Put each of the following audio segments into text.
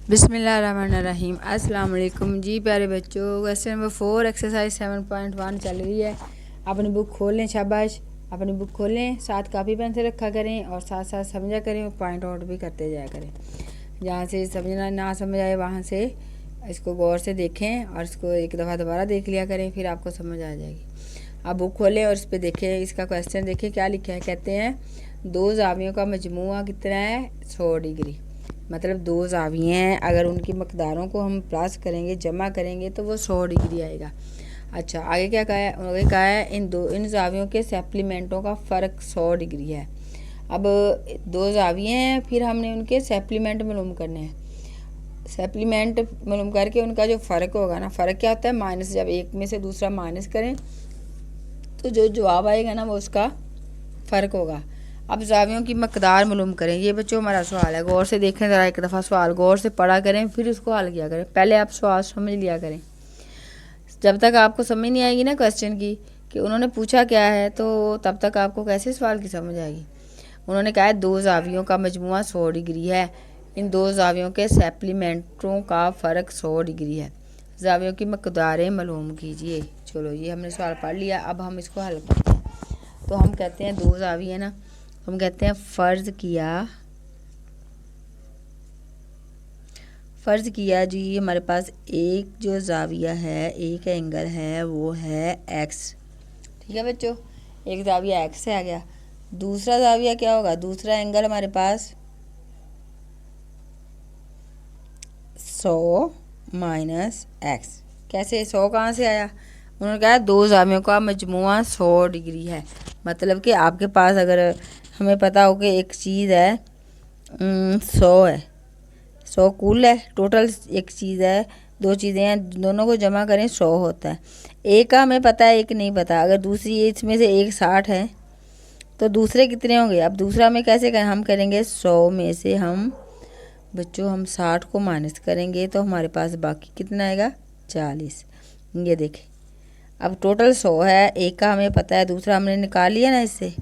बिस्मिल्लाहिर्रहमानिर्रहीम। अस्सलाम वालेकुम जी प्यारे बच्चों। क्वेश्चन नंबर 4 एक्सरसाइज 7.1 चल रही है। अपनी बुक खोल लें, शाबाश। अपनी बुक खोल लें, साथ कापी पेन से रखा करें और साथ साथ समझा करें और पॉइंट आउट भी करते जाया करें। जहाँ से समझना ना समझ आए वहाँ से इसको गौर से देखें और इसको एक दफ़ा दोबारा देख लिया करें, फिर आपको समझ आ जाएगी। आप बुक खोलें और इस पर देखें, इसका क्वेश्चन देखें क्या लिखा है। कहते हैं दो ज़ावियों का मजमुआ कितना है, 100 डिग्री। मतलब दो ज़ाविये हैं, अगर उनकी मकदारों को हम प्लस करेंगे, जमा करेंगे तो वो 100 डिग्री आएगा। अच्छा, आगे क्या कहा है? आगे कहा है इन ज़ावियों के सप्लीमेंटों का फ़र्क 100 डिग्री है। अब दो ज़ाविये हैं, फिर हमने उनके सप्लीमेंट मालूम करने हैं। सप्लीमेंट मालूम करके उनका जो फ़र्क होगा ना, फ़र्क क्या होता है? माइनस। जब एक में से दूसरा माइनस करें तो जो जवाब आएगा ना वो उसका फ़र्क होगा। अब ज़ावियों की मकदार मालूम करें। ये बच्चों हमारा सवाल है, गौर से देखें ज़रा, एक दफ़ा सवाल गौर से पढ़ा करें, फिर उसको हल किया करें। पहले आप सवाल समझ लिया करें। जब तक आपको समझ नहीं आएगी ना क्वेश्चन की कि उन्होंने पूछा क्या है, तो तब तक आपको कैसे सवाल की समझ आएगी। उन्होंने कहा है दो ज़ावियों का मजमुआ 100 डिग्री है। इन दो ज़ावियों के सप्लीमेंटों का फ़र्क 100 डिग्री है। ज़ावियों की मकदारें मालूम कीजिए। चलो, ये हमने सवाल पढ़ लिया, अब हम इसको हल करते हैं। तो हम कहते हैं दो ज़ाविये है ना, हम कहते हैं फ़र्ज़ किया जी, हमारे पास एक जो ज़ाविया है, एक एंगल है, वो है एक्स। ठीक है बच्चों, एक ज़ाविया एक्स से आ गया। दूसरा ज़ाविया क्या होगा? दूसरा एंगल हमारे पास 100 माइनस एक्स। कैसे? 100 कहाँ से आया? उन्होंने कहा दो ज़ावियों का मजमुआ 100 डिग्री है। मतलब कि आपके पास अगर हमें पता हो कि एक चीज़ है 100 है, 100 कुल है, टोटल एक चीज़ है, दो चीज़ें हैं, दोनों को जमा करें 100 होता है। एक का हमें पता है, एक नहीं पता। अगर दूसरी इसमें से एक 60 है तो दूसरे कितने होंगे? अब दूसरा हमें कैसे करें? हम करेंगे 100 में से हम 60 को माइनस करेंगे तो हमारे पास बाकी कितना आएगा? 40। ये देखें, अब टोटल 100 है, एक का हमें पता है, दूसरा हमने निकाल लिया ना इससे।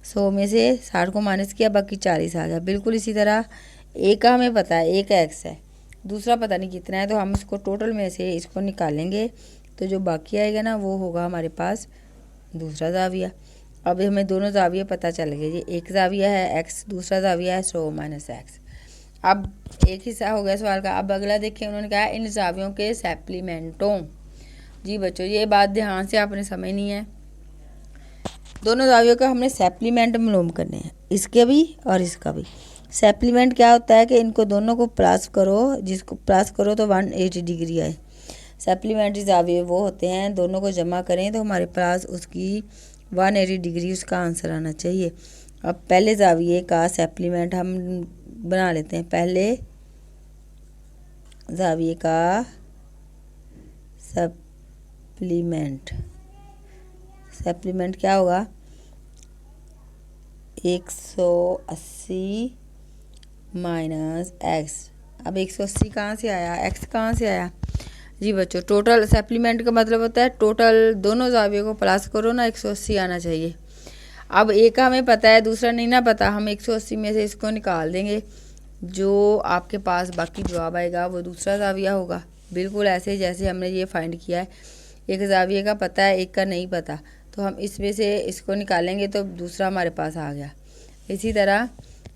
100 में से 60 को माइनस किया, बाकी 40 आ गया। बिल्कुल इसी तरह एक का हमें पता है, एक एक्स है, दूसरा पता नहीं कितना है, तो हम इसको टोटल में से इसको निकालेंगे तो जो बाकी आएगा ना वो होगा हमारे पास दूसरा ज़ाविया। अब हमें दोनों ज़ाविया पता चल गए जी, एक ज़ाविया है एक्स, दूसरा ज़ाविया है 100 माइनस एक्स। अब एक हिस्सा हो गया सवाल का। अब अगला देखिए, उन्होंने कहा इन ज़ावियों के सप्लीमेंटों। जी बच्चों, ये बात ध्यान से आपने समझनी है। दोनों ज़ावियों का हमने सप्लीमेंट मालूम करने हैं, इसके भी और इसका भी। सप्लीमेंट क्या होता है कि इनको दोनों को प्लस करो, जिसको प्लस करो तो 180 डिग्री आए। सप्लीमेंट्री ज़ाविये वो होते हैं, दोनों को जमा करें तो हमारे पास उसकी 180 डिग्री उसका आंसर आना चाहिए। अब पहले ज़ाविये का सप्लीमेंट हम बना लेते हैं। पहले ज़ाविये का सप्लीमेंट क्या होगा? 180 माइनस एक्स। अब 180 कहाँ से आया? एक्स कहाँ से आया? जी बच्चों, टोटल सप्लीमेंट का मतलब होता है टोटल दोनों ज़ावियों को प्लस करो ना, 180 आना चाहिए। अब एक का हमें पता है, दूसरा नहीं ना पता, हम 180 में से इसको निकाल देंगे, जो आपके पास बाकी जवाब आएगा वो दूसरा ज़ाविया होगा। बिल्कुल ऐसे जैसे हमने ये फाइंड किया है, एक ज़ाविये का पता है, एक का नहीं पता, तो हम इसमें से इसको निकालेंगे तो दूसरा हमारे पास आ गया। इसी तरह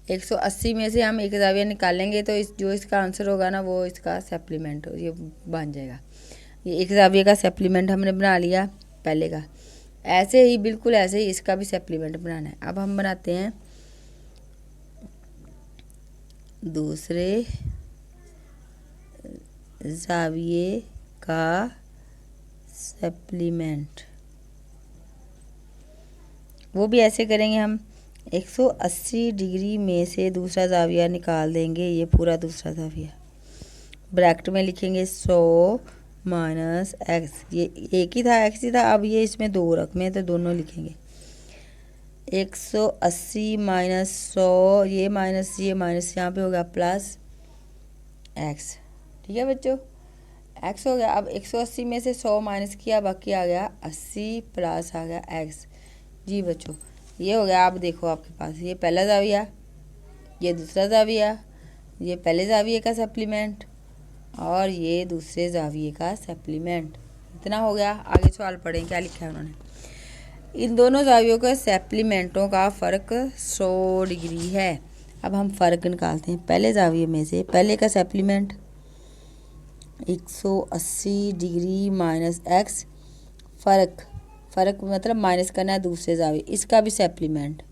180 में से हम एक ज़ाविया निकालेंगे तो जो इसका आंसर होगा ना वो इसका सप्लीमेंट ये बन जाएगा। ये एक ज़ाविये का सप्लीमेंट हमने बना लिया पहले का। ऐसे ही बिल्कुल ऐसे ही इसका भी सप्लीमेंट बनाना है। अब हम बनाते हैं दूसरे ज़ाविये का सप्लीमेंट। वो भी ऐसे करेंगे हम, 180 डिग्री में से दूसरा ज़ाविया निकाल देंगे, ये पूरा दूसरा ज़ाविया। ब्रैकेट में लिखेंगे 100 माइनस एक्स। ये एक ही था, एक्स ही था, अब ये इसमें दो रकमें तो दोनों लिखेंगे। 180 माइनस 100, ये माइनस यहाँ पे होगा प्लस एक्स। ठीक है बच्चों, एक्स हो गया। अब 180 में से 100 माइनस किया, बाकी आ गया 80 प्लस आ गया एक्स। जी बच्चों, ये हो गया। आप देखो आपके पास ये पहला ज़ाविया, ये दूसरा ज़ाविया, ये पहले जाविये का सप्लीमेंट और ये दूसरे जाविये का सप्लीमेंट। इतना हो गया। आगे सवाल पढ़ें क्या लिखा है उन्होंने। इन दोनों जावियों के सप्लीमेंटों का फ़र्क 100 डिग्री है। अब हम फ़र्क निकालते हैं। पहले जाविये में से पहले का सप्लीमेंट 180 डिग्री माइनस एक्स, फ़र्क मतलब माइनस करना है दूसरे जाविये, इसका भी सप्लीमेंट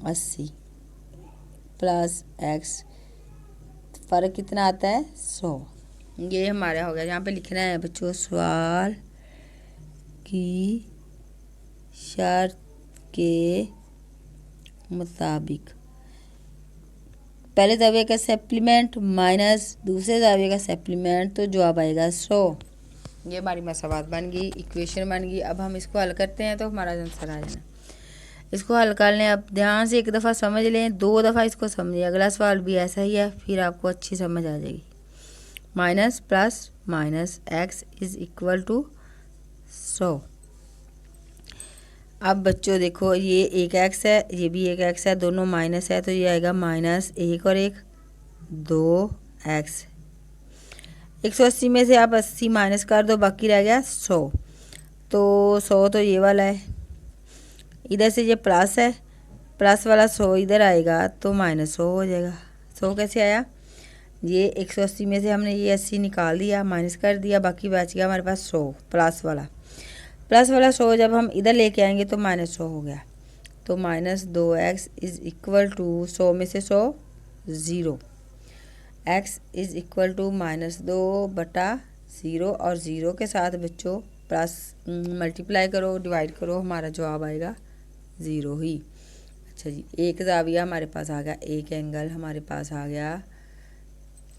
80 प्लस एक्स, फ़र्क कितना आता है 100। ये हमारा हो गया। यहाँ पे लिखना है बच्चों सवाल की शर्त के मुताबिक पहले जाविये का सप्लीमेंट माइनस दूसरे जाविये का सप्लीमेंट, तो जवाब आएगा 100। ये हमारी मसावात बन गई, इक्वेशन बन गई। अब हम इसको हल करते हैं तो हमारा आंसर आ जाना। इसको हल कर लें। अब ध्यान से एक दफ़ा समझ लें, 2 दफ़ा इसको समझिए। अगला सवाल भी ऐसा ही है, फिर आपको अच्छी समझ आ जाएगी। Minus plus minus x is equal to 100। अब बच्चों देखो, ये एक एक्स है, ये भी एक एक्स है, दोनों माइनस है, तो ये आएगा माइनस 1 और 1 2 एक्स। 180 में से आप 80 माइनस कर दो, बाकी रह गया 100। तो 100 तो ये वाला है, इधर से ये प्लस है, प्लस वाला 100 इधर आएगा तो माइनस 100 हो जाएगा। 100 कैसे आया? ये 180 में से हमने ये 80 निकाल दिया, माइनस कर दिया, बाकी बच गया हमारे पास 100 प्लस वाला 100। जब हम इधर लेके आएंगे तो माइनस 100 हो गया। तो minus 2x is equal to 100 में से 100 0, x इज़ इक्वल टू -2/0 और 0 के साथ बच्चों प्लस मल्टीप्लाई करो, डिवाइड करो, हमारा जवाब आएगा 0 ही। अच्छा जी, एक जाविया हमारे पास आ गया, एक एंगल हमारे पास आ गया,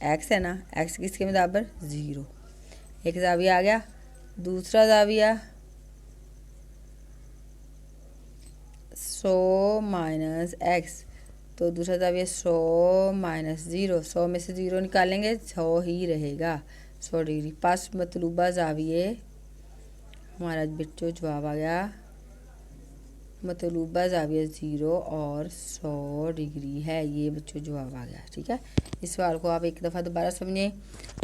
x है ना, x किसके बराबर 0। एक जाविया आ गया। दूसरा जाविया 100 माइनस एक्स, तो दूसरा जाविया 100 माइनस 0, 100 में से 0 निकालेंगे 100 ही रहेगा, 100 डिग्री। पास मतलूबा जाविये हमारा बच्चों जवाब आ गया, मतलूबा जाविया 0 और 100 डिग्री है। ये बच्चों जवाब आ गया। ठीक है, इस सवाल को आप एक दफ़ा दोबारा समझें।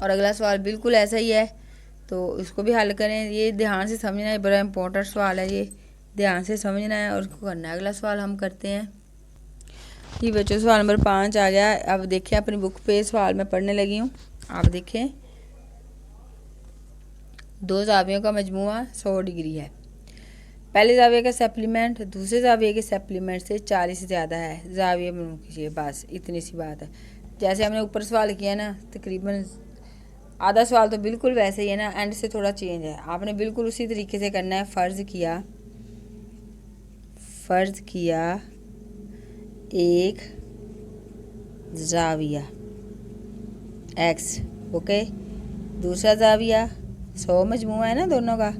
और अगला सवाल बिल्कुल ऐसा ही है, तो इसको भी हल करें। ये ध्यान से समझना है, बड़ा इंपॉर्टेंट सवाल है, ये ध्यान से समझना है और उसको करना है। अगला सवाल हम करते हैं। ये बच्चों सवाल नंबर 5 आ गया। अब देखें अपनी बुक पे, सवाल मैं पढ़ने लगी हूँ, आप देखें। 2 जावियों का मजमुआ 100 डिग्री है। पहले जाविये का सप्लीमेंट दूसरे जाविये के सप्लीमेंट से 40 से ज़्यादा है। जाविये में कीजिए, बस इतनी सी बात है। जैसे हमने ऊपर सवाल किया ना, तकरीबन आधा सवाल तो बिल्कुल वैसे ही है ना, एंड से थोड़ा चेंज है। आपने बिल्कुल उसी तरीके से करना है। फ़र्ज़ किया एक जाविया x, ओके। दूसरा जाविया 100 मजमुआ है ना दोनों का,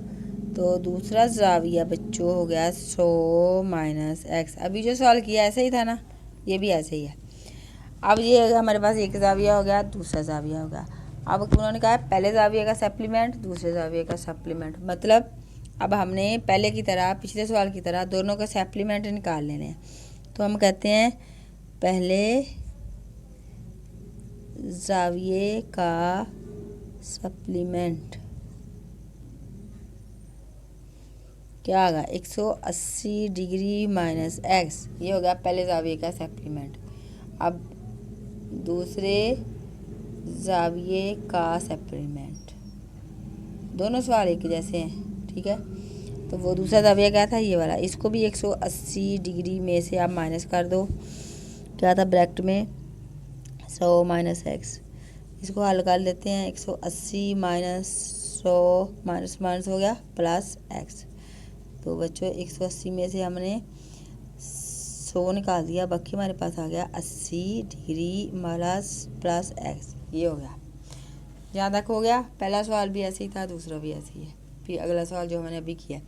तो दूसरा जाविया बच्चों हो गया 100 माइनस एक्स। अभी जो सवाल किया ऐसा ही था ना, ये भी ऐसे ही है। अब ये हमारे पास एक जाविया हो गया, दूसरा जाविया हो गया। अब उन्होंने कहा पहले जाविये का सप्लीमेंट दूसरे जाविये का सप्लीमेंट, मतलब अब हमने पहले की तरह, पिछले सवाल की तरह दोनों का सप्लीमेंट निकाल लेने हैं। तो हम कहते हैं पहले जाविये का सप्लीमेंट क्या होगा, 180 डिग्री माइनस एक्स, ये हो गया पहले जाविये का सप्लीमेंट। अब दूसरे जाविये का सप्लीमेंट, दोनों सवाल एक जैसे हैं, ठीक है। तो वो दूसरा जाविया क्या था, ये वाला, इसको भी 180 डिग्री में से आप माइनस कर दो, क्या था ब्रैकेट में 100 माइनस एक्स। इसको हल कर लेते हैं, 180 माइनस 100 माइनस माइनस हो गया प्लस एक्स। तो बच्चों 180 में से हमने 100 निकाल दिया, बाकी हमारे पास आ गया 80 डिग्री प्लस एक्स, ये हो गया। जहाँ तक हो गया। पहला सवाल भी ऐसे ही था, दूसरा भी ऐसे ही है। फिर अगला सवाल जो हमने अभी किया,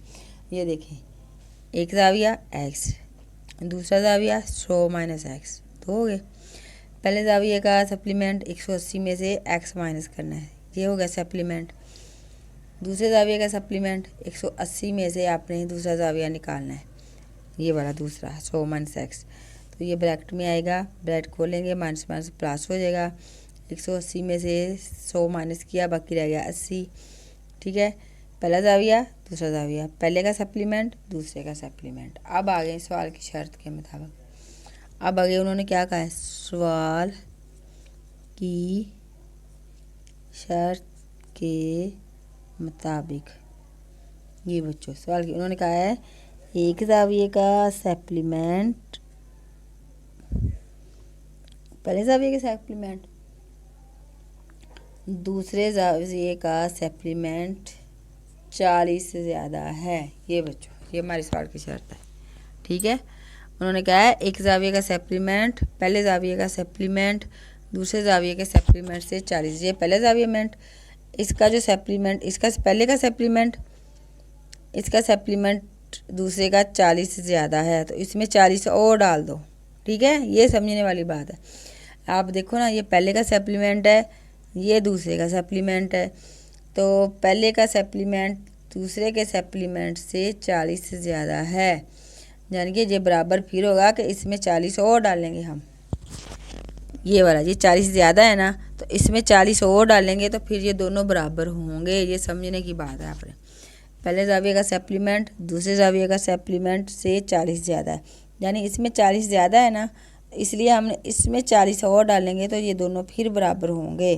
ये देखें, एक जाविया x, दूसरा जाविया 100 माइनस एक्स, तो हो गए। पहले जाविये का सप्लीमेंट 180 में से x माइनस करना है, ये हो गया सप्लीमेंट। दूसरे जाविये का सप्लीमेंट 180 में से आपने दूसरा जाविया निकालना है, ये वाला दूसरा 100 माइनस एक्स। तो ये ब्रैकेट में आएगा, ब्रैकेट खोलेंगे, माइनस माइनस प्लस हो जाएगा। 180 में से 100 माइनस किया, बाकी रह गया 80। ठीक है, पहला जाविया दूसरा जाविया, पहले का सप्लीमेंट दूसरे का सप्लीमेंट। अब आ गए सवाल की शर्त के मुताबिक। अब आगे उन्होंने क्या कहा है, सवाल की शर्त के मुताबिक। ये बच्चों सवाल की उन्होंने कहा है एक जाविये का सप्लीमेंट, पहले जाविये का सप्लीमेंट दूसरे जाविये का सप्लीमेंट 40 से ज़्यादा है। ये बच्चों ये हमारे सवाल की शर्त है। ठीक है, उन्होंने कहा है एक जाविये का सप्लीमेंट पहले जाविये का सप्लीमेंट दूसरे जाविये के सप्लीमेंट से 40, ये पहले जावियमेंट, इसका जो सप्लीमेंट इसका पहले का सप्लीमेंट इसका सप्लीमेंट दूसरे का 40 से ज़्यादा है, तो इसमें 40 और डाल दो। ठीक है, ये समझने वाली बात है। आप देखो ना, ये पहले का सप्लीमेंट है, ये दूसरे का सप्लीमेंट है, तो पहले का सप्लीमेंट दूसरे के सप्लीमेंट से 40 से ज़्यादा है, यानी कि ये बराबर फिर होगा कि इसमें 40 और डालेंगे हम। ये वाला ये 40 ज़्यादा है ना, तो इसमें 40 और डालेंगे तो फिर ये दोनों बराबर होंगे। ये समझने की बात है आपने। पहले जाविये का सप्लीमेंट दूसरे जाविये का सप्लीमेंट से 40 ज़्यादा है, यानी इसमें 40 ज़्यादा है ना, इसलिए हमने इसमें 40 और डालेंगे तो ये दोनों फिर बराबर होंगे,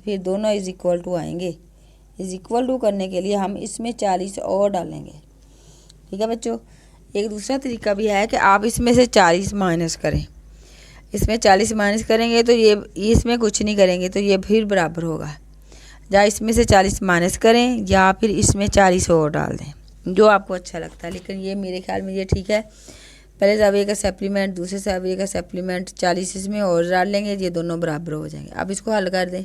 फिर दोनों इज इक्वल टू आएंगे। इज इक्वल टू करने के लिए हम इसमें 40 और डालेंगे। ठीक है बच्चों, एक दूसरा तरीका भी है कि आप इसमें से 40 माइनस करें, इसमें 40 माइनस करेंगे तो ये इसमें कुछ नहीं करेंगे तो ये फिर बराबर होगा। या इसमें से 40 माइनस करें या फिर इसमें 40 और डाल दें, जो आपको अच्छा लगता है, लेकिन ये मेरे ख्याल में ये ठीक है। पहले जाविये का सप्लीमेंट दूसरे जाविये का सप्लीमेंट 40 इसमें और डाल लेंगे, ये दोनों बराबर हो जाएंगे। अब इसको हल कर दें।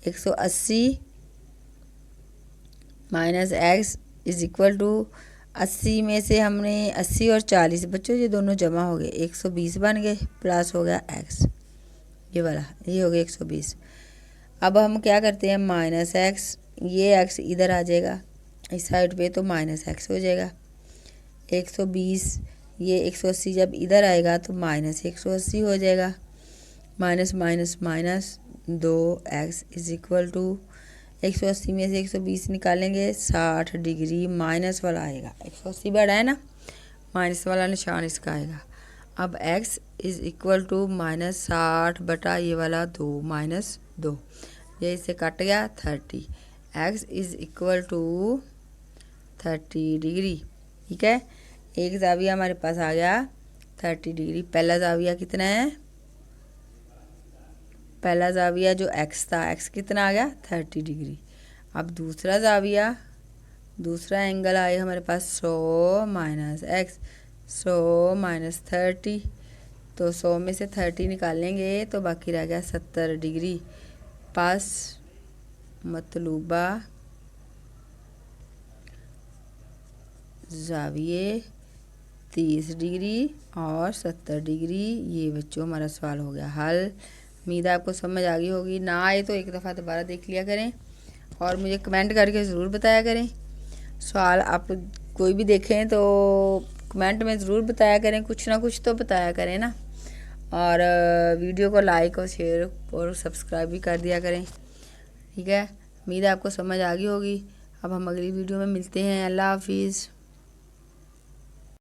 180 minus x is equal to 80 में से हमने 80 और 40 बच्चों ये दोनों जमा हो गए, 120 बन गए, प्लस हो गया एक्स, ये वाला ये हो गया 120। अब हम क्या करते हैं, माइनस एक्स, ये एक्स इधर आ जाएगा इस साइड पे तो माइनस एक्स हो जाएगा। 120 ये 180 जब इधर आएगा तो माइनस 180 हो जाएगा। Minus minus minus 2x is equal to 180 में से 120 निकालेंगे 60 डिग्री माइनस वाला आएगा। 180 बड़ा है ना, माइनस वाला निशान इसका आएगा। अब x is equal to minus 60 बटा ये वाला 2 माइनस 2, ये इससे कट गया 30। x is equal to 30 degree. ठीक है, एक जाविया हमारे पास आ गया 30 डिग्री। पहला जाविया कितना है, पहला जाविया जो x था, x कितना आ गया 30 डिग्री। अब दूसरा जाविया दूसरा एंगल आए हमारे पास 100 माइनस एक्स, 100 माइनस 30, तो 100 में से 30 निकालेंगे तो बाकी रह गया 70 डिग्री। पास मतलूबा जाविये 30 डिग्री और 70 डिग्री। ये बच्चों हमारा सवाल हो गया हल। उम्मीद है आपको समझ आ गई होगी, ना आए तो एक दफ़ा दोबारा देख लिया करें और मुझे कमेंट करके ज़रूर बताया करें। सवाल आप कोई भी देखें तो कमेंट में ज़रूर बताया करें, कुछ ना कुछ तो बताया करें ना। और वीडियो को लाइक और शेयर और सब्सक्राइब भी कर दिया करें। ठीक है, उम्मीद है आपको समझ आ गई होगी। अब हम अगली वीडियो में मिलते हैं। अल्लाह हाफिज़।